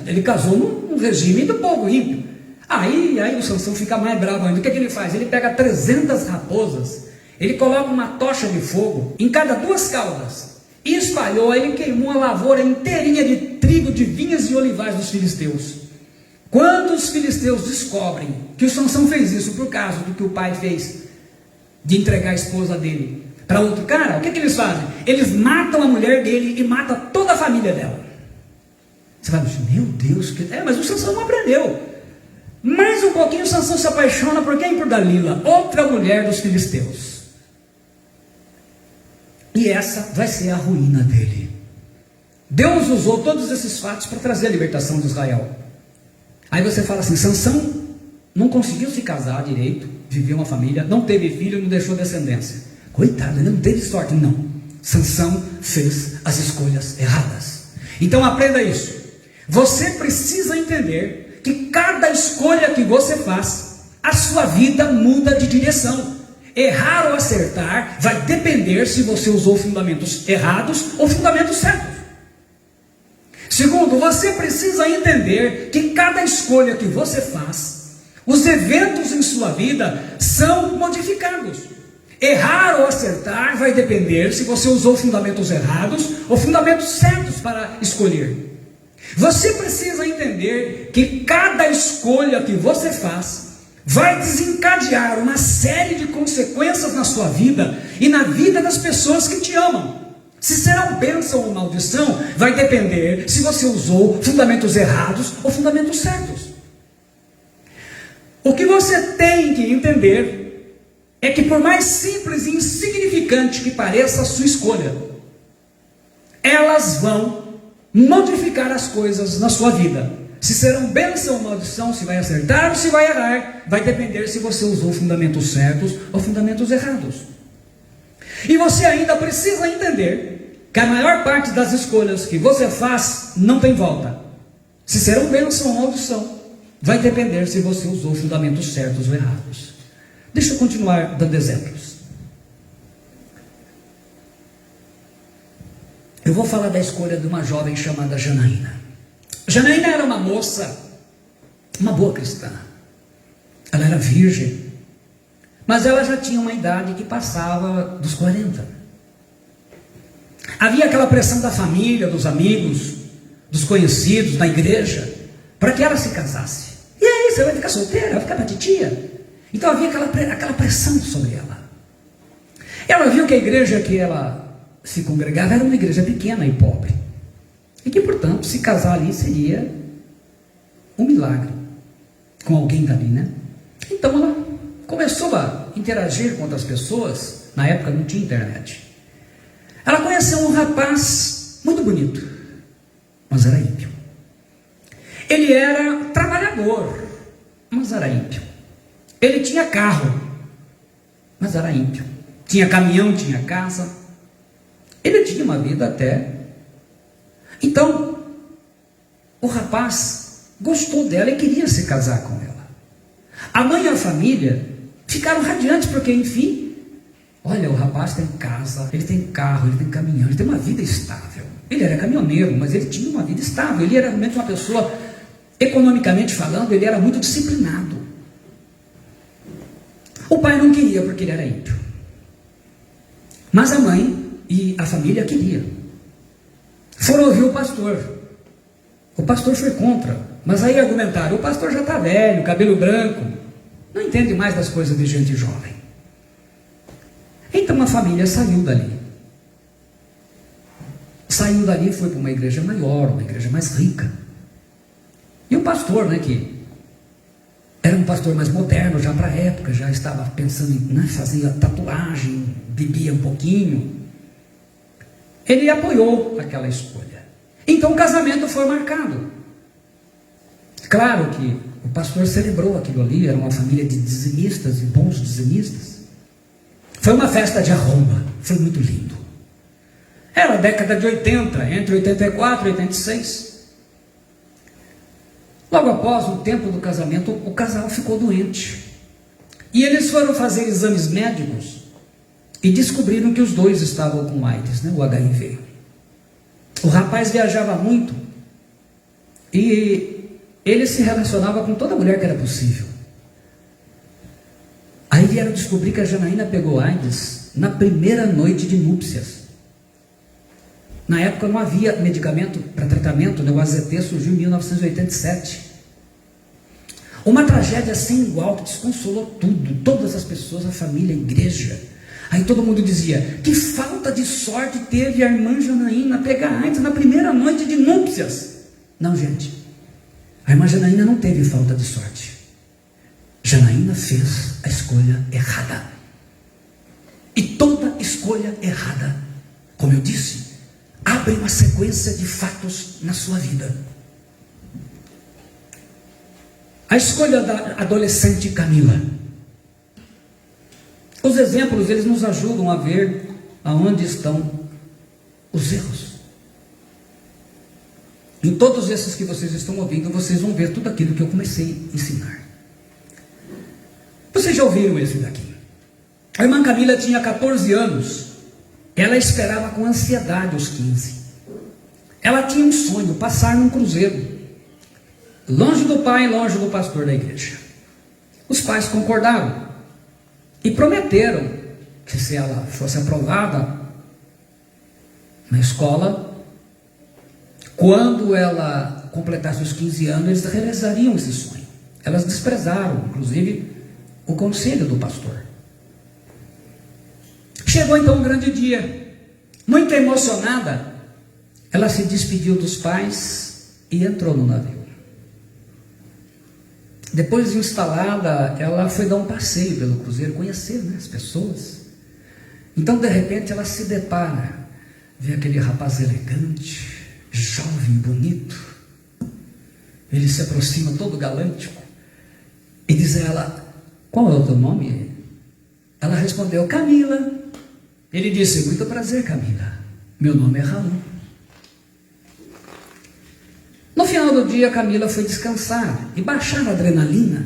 Ele casou num regime do povo ímpio. Aí o Sansão fica mais bravo ainda. O que ele faz? Ele pega 300 raposas, ele coloca uma tocha de fogo em cada 2 caudas e espalhou. Aí ele queimou a lavoura inteirinha de trigo, de vinhas e olivais dos filisteus. Quando os filisteus descobrem que o Sansão fez isso por causa do que o pai fez de entregar a esposa dele para outro cara, o que eles fazem? Eles matam a mulher dele e matam toda a família dela. Você vai dizer, meu Deus, mas o Sansão não aprendeu. Mais um pouquinho o Sansão se apaixona por quem? Por Dalila, outra mulher dos filisteus. E essa vai ser a ruína dele. Deus usou todos esses fatos para trazer a libertação de Israel. Aí você fala assim, Sansão não conseguiu se casar direito, viveu uma família, não teve filho, não deixou descendência. Coitado, ele não teve sorte. Não, Sansão fez as escolhas erradas. Então aprenda isso. Você precisa entender que cada escolha que você faz, a sua vida muda de direção. Errar ou acertar vai depender se você usou fundamentos errados ou fundamentos certos. Segundo, você precisa entender que cada escolha que você faz, os eventos em sua vida são modificados. Errar ou acertar vai depender se você usou fundamentos errados ou fundamentos certos para escolher. Você precisa entender que cada escolha que você faz vai desencadear uma série de consequências na sua vida e na vida das pessoas que te amam. Se será bênção ou maldição, vai depender se você usou fundamentos errados ou fundamentos certos. O que você tem que entender é que por mais simples e insignificante que pareça a sua escolha, elas vão modificar as coisas na sua vida. Se serão bênção ou maldição, se vai acertar ou se vai errar, vai depender se você usou fundamentos certos ou fundamentos errados. E você ainda precisa entender que a maior parte das escolhas que você faz não tem volta. Se serão bênção ou maldição, vai depender se você usou fundamentos certos ou errados. Deixa eu continuar dando exemplos. Eu vou falar da escolha de uma jovem chamada Janaína. Janaína era uma moça, uma boa cristã. Ela era virgem, mas ela já tinha uma idade que passava dos 40. Havia aquela pressão da família, dos amigos, dos conhecidos, da igreja, para que ela se casasse. E aí, você vai ficar solteira, vai ficar pra titia. Então havia aquela pressão sobre ela. Ela viu que a igreja que ela se congregava era uma igreja pequena e pobre. E que, portanto, se casar ali seria um milagre com alguém dali, né? Então ela começou a interagir com outras pessoas. Na época não tinha internet. Ela conheceu um rapaz muito bonito, mas era ímpio. Ele era trabalhador, mas era ímpio. Ele tinha carro, mas era ímpio. Tinha caminhão, tinha casa. Ele tinha uma vida até. Então, o rapaz gostou dela e queria se casar com ela. A mãe e a família ficaram radiantes, porque, enfim, olha, o rapaz tem casa, ele tem carro, ele tem caminhão, ele tem uma vida estável. Ele era caminhoneiro, mas ele tinha uma vida estável. Ele era realmente uma pessoa, economicamente falando, ele era muito disciplinado. O pai não queria porque ele era ímpio. Mas a mãe e a família queriam. Foram ouvir o pastor. O pastor foi contra. Mas aí argumentaram, o pastor já está velho, cabelo branco, não entende mais das coisas de gente jovem. Então a família saiu dali. Saiu dali e foi para uma igreja maior, uma igreja mais rica. E o pastor, né, que era um pastor mais moderno já para a época, já estava pensando em fazer tatuagem, bebia um pouquinho. Ele apoiou aquela escolha. Então o casamento foi marcado. Claro que o pastor celebrou aquilo ali, era uma família de dizimistas e bons dizimistas. Foi uma festa de arromba, foi muito lindo. Era a década de 80, entre 84 e 86. Logo após o tempo do casamento, o casal ficou doente. E eles foram fazer exames médicos e descobriram que os dois estavam com AIDS, né, o HIV. O rapaz viajava muito e ele se relacionava com toda mulher que era possível. Aí vieram descobrir que a Janaína pegou AIDS na primeira noite de núpcias. Na época não havia medicamento para tratamento, né? O AZT surgiu em 1987. Uma tragédia sem igual que desconsolou tudo, todas as pessoas, a família, a igreja. Aí todo mundo dizia, que falta de sorte teve a irmã Janaína pegar AIDS na primeira noite de núpcias. Não, gente, a irmã Janaína não teve falta de sorte. Janaína fez a escolha errada. E toda escolha errada, como eu disse, abre uma sequência de fatos na sua vida. A escolha da adolescente Camila. Os exemplos, eles nos ajudam a ver aonde estão os erros. Em todos esses que vocês estão ouvindo, vocês vão ver tudo aquilo que eu comecei a ensinar. Vocês já ouviram esse daqui? A irmã Camila tinha 14 anos. Ela esperava com ansiedade os 15. Ela tinha um sonho, passar num cruzeiro. Longe do pai, longe do pastor da igreja. Os pais concordaram. E prometeram que se ela fosse aprovada na escola, quando ela completasse os 15 anos, eles realizariam esse sonho. Elas desprezaram, inclusive, o conselho do pastor. Chegou então um grande dia. Muito emocionada, ela se despediu dos pais e entrou no navio. Depois de instalada, ela foi dar um passeio pelo cruzeiro, conhecer, né, as pessoas. Então, de repente, ela se depara, vê aquele rapaz elegante, jovem, bonito. Ele se aproxima todo galântico e diz a ela, qual é o teu nome? Ela respondeu, Camila. Ele disse, muito prazer, Camila. Meu nome é Raul. No final do dia, Camila foi descansar e baixar a adrenalina.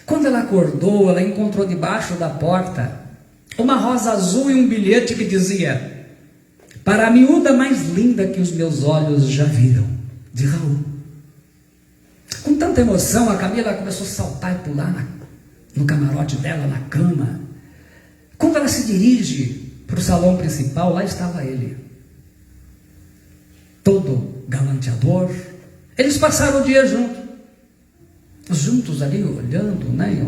Quando ela acordou, ela encontrou debaixo da porta uma rosa azul e um bilhete que dizia, para a miúda mais linda que os meus olhos já viram, de Raul. Com tanta emoção, a Camila começou a saltar e pular no camarote dela, na cama. Quando ela se dirige para o salão principal, lá estava ele, todo galanteador. Eles passaram o dia juntos ali, olhando, né?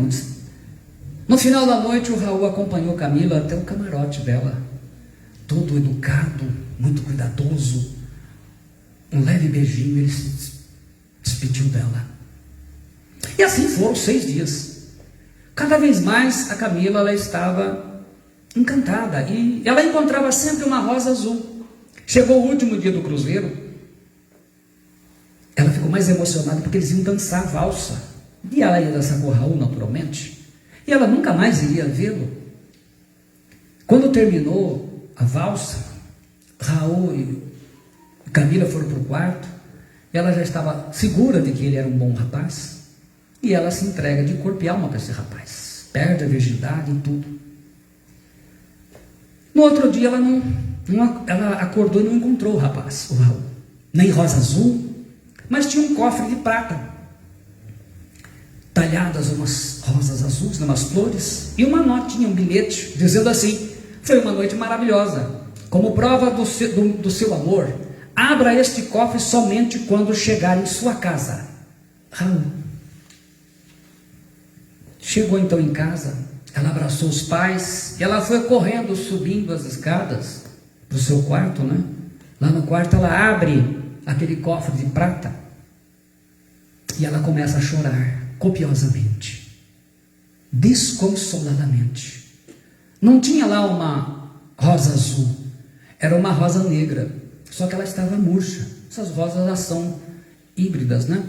No final da noite, o Raul acompanhou Camila até o camarote dela, todo educado, muito cuidadoso, um leve beijinho, ele se despediu dela. E assim foram 6 dias. Cada vez mais a Camila, ela estava encantada, e ela encontrava sempre uma rosa azul. Chegou o último dia do cruzeiro, ela ficou mais emocionada porque eles iam dançar a valsa, e ela ia dançar com o Raul naturalmente, e ela nunca mais iria vê-lo. Quando terminou a valsa, Raul e Camila foram para o quarto. Ela já estava segura de que ele era um bom rapaz, e ela se entrega de corpo e alma para esse rapaz, perde a virgindade e tudo. No outro dia ela acordou e não encontrou o rapaz, o Raul, nem rosa azul, mas tinha um cofre de prata, talhadas umas rosas azuis, umas flores, e uma notinha, um bilhete, dizendo assim: foi uma noite maravilhosa, como prova do seu amor, abra este cofre somente quando chegar em sua casa. Raul. Chegou então em casa, ela abraçou os pais, e ela foi correndo, subindo as escadas para o seu quarto, né? Lá no quarto ela abre aquele cofre de prata, e ela começa a chorar copiosamente, desconsoladamente. Não tinha lá uma rosa azul, era uma rosa negra, só que ela estava murcha. Essas rosas, elas são híbridas, né?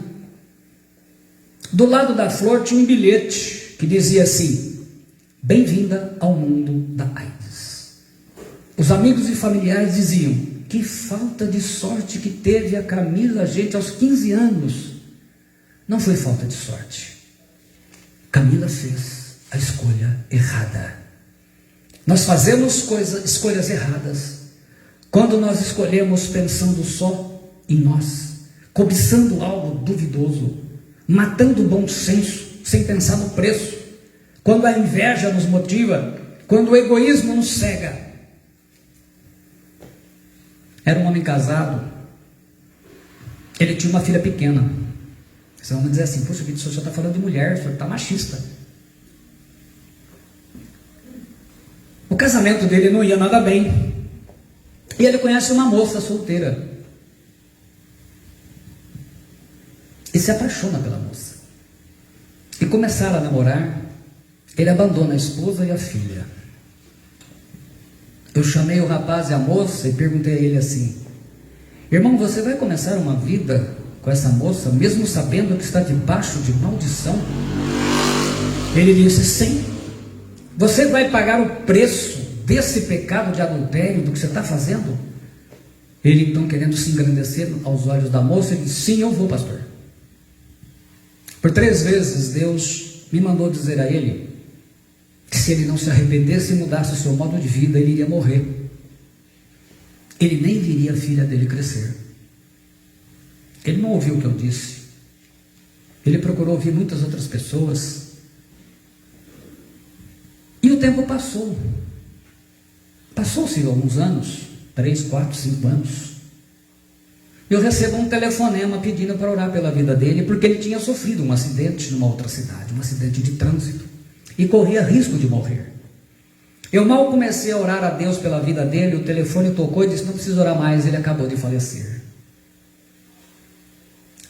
Do lado da flor tinha um bilhete que dizia assim: bem-vinda ao mundo da AIDS. Os amigos e familiares diziam: que falta de sorte que teve a Camila, gente, aos 15 anos. Não foi falta de sorte. Camila fez a escolha errada. Nós fazemos escolhas erradas quando nós escolhemos pensando só em nós, cobiçando algo duvidoso, matando o bom senso, sem pensar no preço, quando a inveja nos motiva, quando o egoísmo nos cega. Era um homem casado, ele tinha uma filha pequena. Vocês vão dizer assim: poxa vida, o senhor já está falando de mulher, o senhor está machista. O casamento dele não ia nada bem, e ele conhece uma moça solteira, e se apaixona pela moça, e começaram a namorar. Ele abandona a esposa e a filha. Eu chamei o rapaz e a moça e perguntei a ele assim: irmão, você vai começar uma vida com essa moça, mesmo sabendo que está debaixo de maldição? Ele disse: sim. Você vai pagar o preço desse pecado de adultério, do que você está fazendo? Ele então, querendo se engrandecer aos olhos da moça, ele disse: sim, eu vou, pastor. Por 3 vezes Deus me mandou dizer a ele que se ele não se arrependesse e mudasse o seu modo de vida, ele iria morrer. Ele nem viria a filha dele crescer. Ele não ouviu o que eu disse. Ele procurou ouvir muitas outras pessoas. E o tempo passou. Passou-se alguns anos, 3, 4, 5 anos. Eu recebo um telefonema pedindo para orar pela vida dele, porque ele tinha sofrido um acidente numa outra cidade, um acidente de trânsito, e corria risco de morrer. Eu mal comecei a orar a Deus pela vida dele, o telefone tocou e disse: não precisa orar mais, ele acabou de falecer.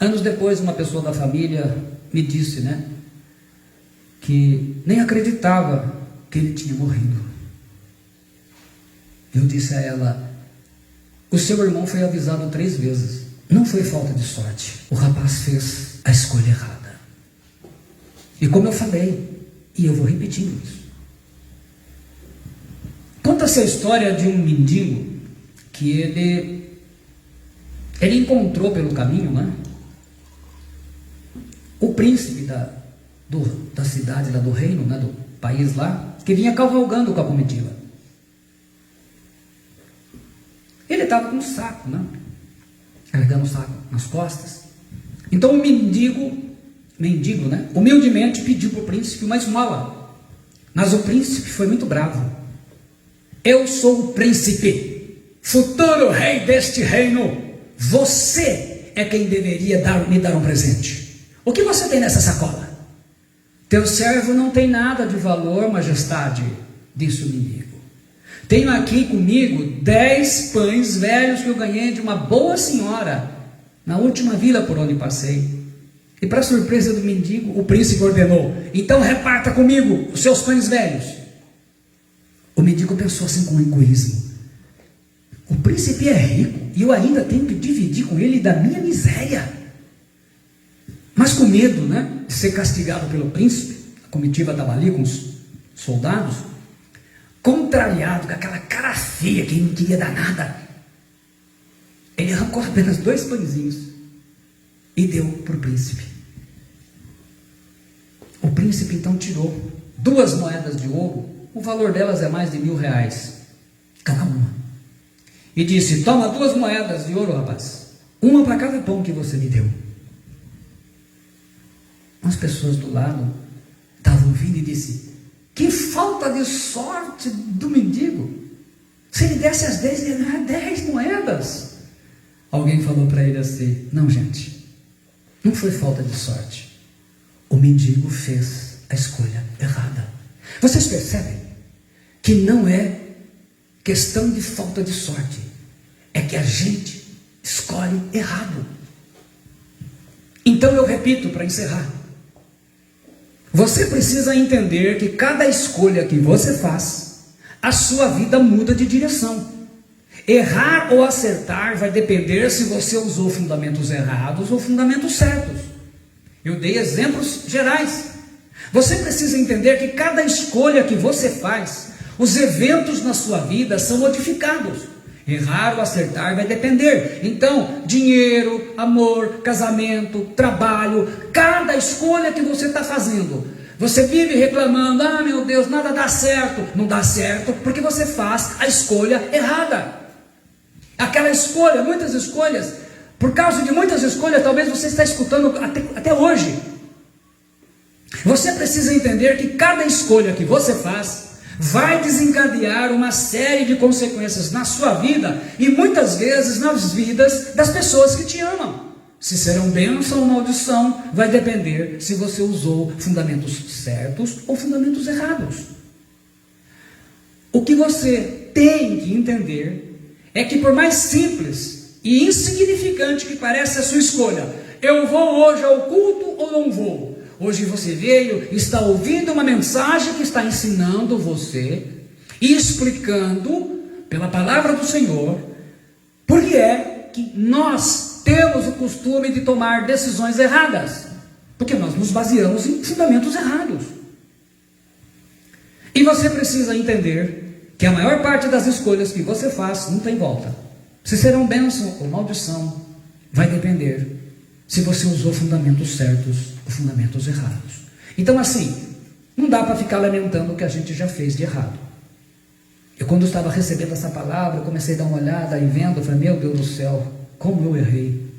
Anos depois, uma pessoa da família me disse, que nem acreditava que ele tinha morrido. Eu disse a ela: o seu irmão foi avisado 3 vezes, não foi falta de sorte, o rapaz fez a escolha errada. E como eu falei, e eu vou repetindo isso, conta-se a história de um mendigo que ele encontrou pelo caminho, o príncipe da cidade, do reino, do país lá, que vinha cavalgando com a comitiva. Ele estava com um saco, carregando o saco nas costas. Então o mendigo, humildemente pediu para o príncipe uma esmola. Mas o príncipe foi muito bravo. Eu sou o príncipe, futuro rei deste reino. Você é quem deveria me dar um presente. O que você tem nessa sacola? Teu servo não tem nada de valor, majestade, disse o mendigo. Tenho aqui comigo 10 pães velhos que eu ganhei de uma boa senhora na última vila por onde passei. E para surpresa do mendigo, o príncipe ordenou: então reparta comigo os seus pães velhos. O mendigo pensou assim com egoísmo: o príncipe é rico e eu ainda tenho que dividir com ele da minha miséria. Mas com medo, de ser castigado pelo príncipe, a comitiva estava ali com os soldados, contrariado, com aquela cara feia que não queria dar nada, ele arrancou apenas 2 pãezinhos e deu para o príncipe. O príncipe então tirou 2 moedas de ouro, o valor delas é mais de R$1.000, cada uma, e disse: toma 2 moedas de ouro, rapaz, uma para cada pão que você me deu. As pessoas do lado estavam ouvindo e disse: que falta de sorte do mendigo, se ele desse as 10, ele ia ganhar 10 moedas. Alguém falou para ele assim: não, gente, não foi falta de sorte, o mendigo fez a escolha errada. Vocês percebem que não é questão de falta de sorte, é que a gente escolhe errado. Então eu repito para encerrar: você precisa entender que cada escolha que você faz, a sua vida muda de direção. Errar ou acertar vai depender se você usou fundamentos errados ou fundamentos certos. Eu dei exemplos gerais. Você precisa entender que cada escolha que você faz, os eventos na sua vida são modificados. Errar ou acertar vai depender. Então, dinheiro, amor, casamento, trabalho, cada escolha que você está fazendo, você vive reclamando: ah, meu Deus, nada dá certo. Não dá certo porque você faz a escolha errada. Aquela escolha, muitas escolhas, por causa de muitas escolhas, talvez você está escutando até hoje. Você precisa entender que cada escolha que você faz vai desencadear uma série de consequências na sua vida e muitas vezes nas vidas das pessoas que te amam. Se serão bênção ou maldição, vai depender se você usou fundamentos certos ou fundamentos errados. O que você tem que entender é que, por mais simples e insignificante que pareça a sua escolha, eu vou hoje ao culto ou não vou? Hoje você veio, está ouvindo uma mensagem que está ensinando você e explicando pela palavra do Senhor por que é que nós temos o costume de tomar decisões erradas, porque nós nos baseamos em fundamentos errados. E você precisa entender que a maior parte das escolhas que você faz não tem volta. Se serão bênção ou maldição, vai depender se você usou fundamentos certos ou fundamentos errados. Então, assim, não dá para ficar lamentando o que a gente já fez de errado. Eu, quando estava recebendo essa palavra, comecei a dar uma olhada e vendo, eu falei: meu Deus do céu, como eu errei,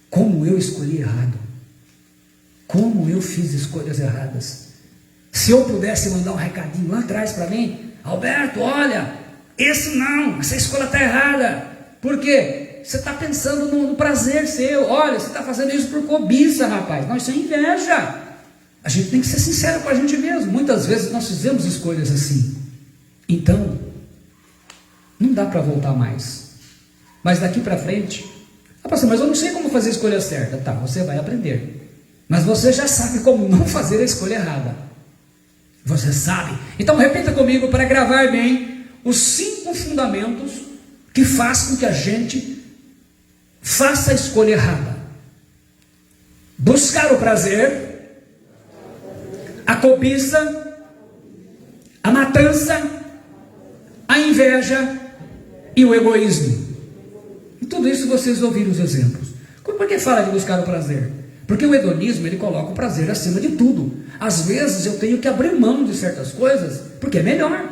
como eu escolhi errado, como eu fiz escolhas erradas. Se eu pudesse mandar um recadinho lá atrás para mim: Alberto, olha, essa escolha está errada. Por quê? Você está pensando no prazer seu. Olha, você está fazendo isso por cobiça, rapaz. Não, isso é inveja. A gente tem que ser sincero com a gente mesmo. Muitas vezes nós fizemos escolhas assim. Então, não dá para voltar mais. Mas daqui para frente, pastor, mas eu não sei como fazer a escolha certa. Tá, você vai aprender. Mas você já sabe como não fazer a escolha errada. Você sabe. Então repita comigo para gravar bem os 5 fundamentos que fazem com que a gente faça a escolha errada: buscar o prazer, a cobiça, a matança, a inveja e o egoísmo. E tudo isso vocês ouviram os exemplos. Por que fala de buscar o prazer? Porque o hedonismo, ele coloca o prazer acima de tudo. Às vezes eu tenho que abrir mão de certas coisas porque é melhor.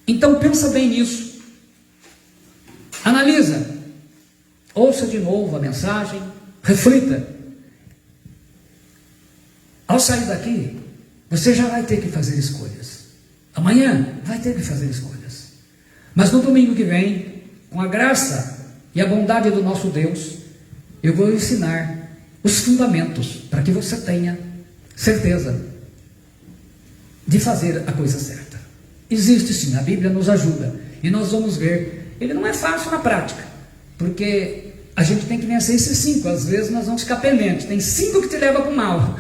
Então pensa bem nisso. Analisa. Ouça de novo a mensagem. Reflita. Ao sair daqui, você já vai ter que fazer escolhas. Amanhã vai ter que fazer escolhas. Mas no domingo que vem, com a graça e a bondade do nosso Deus, eu vou ensinar os fundamentos para que você tenha certeza de fazer a coisa certa. Existe sim, a Bíblia nos ajuda e nós vamos ver. Ele não é fácil na prática, porque A gente tem que vencer esses 5. Às vezes nós vamos ficar pendentes. Tem 5 que te levam para o mal.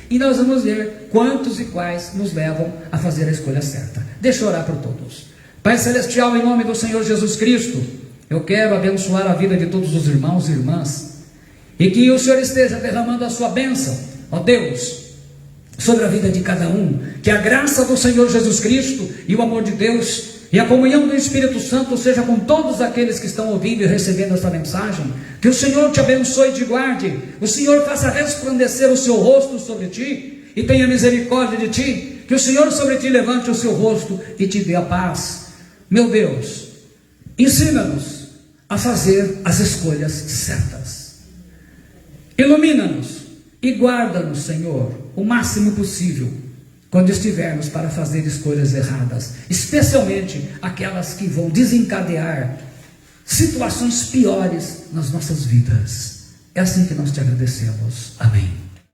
E nós vamos ver quantos e quais nos levam a fazer a escolha certa. Deixa eu orar por todos. Pai Celestial, em nome do Senhor Jesus Cristo, eu quero abençoar a vida de todos os irmãos e irmãs. E que o Senhor esteja derramando a sua bênção, ó Deus, sobre a vida de cada um. Que a graça do Senhor Jesus Cristo e o amor de Deus e a comunhão do Espírito Santo seja com todos aqueles que estão ouvindo e recebendo esta mensagem. Que o Senhor te abençoe e te guarde. O Senhor faça resplandecer o seu rosto sobre ti e tenha misericórdia de ti. Que o Senhor sobre ti levante o seu rosto e te dê a paz. Meu Deus, ensina-nos a fazer as escolhas certas. Ilumina-nos e guarda-nos, Senhor, o máximo possível, quando estivermos para fazer escolhas erradas, especialmente aquelas que vão desencadear situações piores nas nossas vidas. É assim que nós te agradecemos. Amém.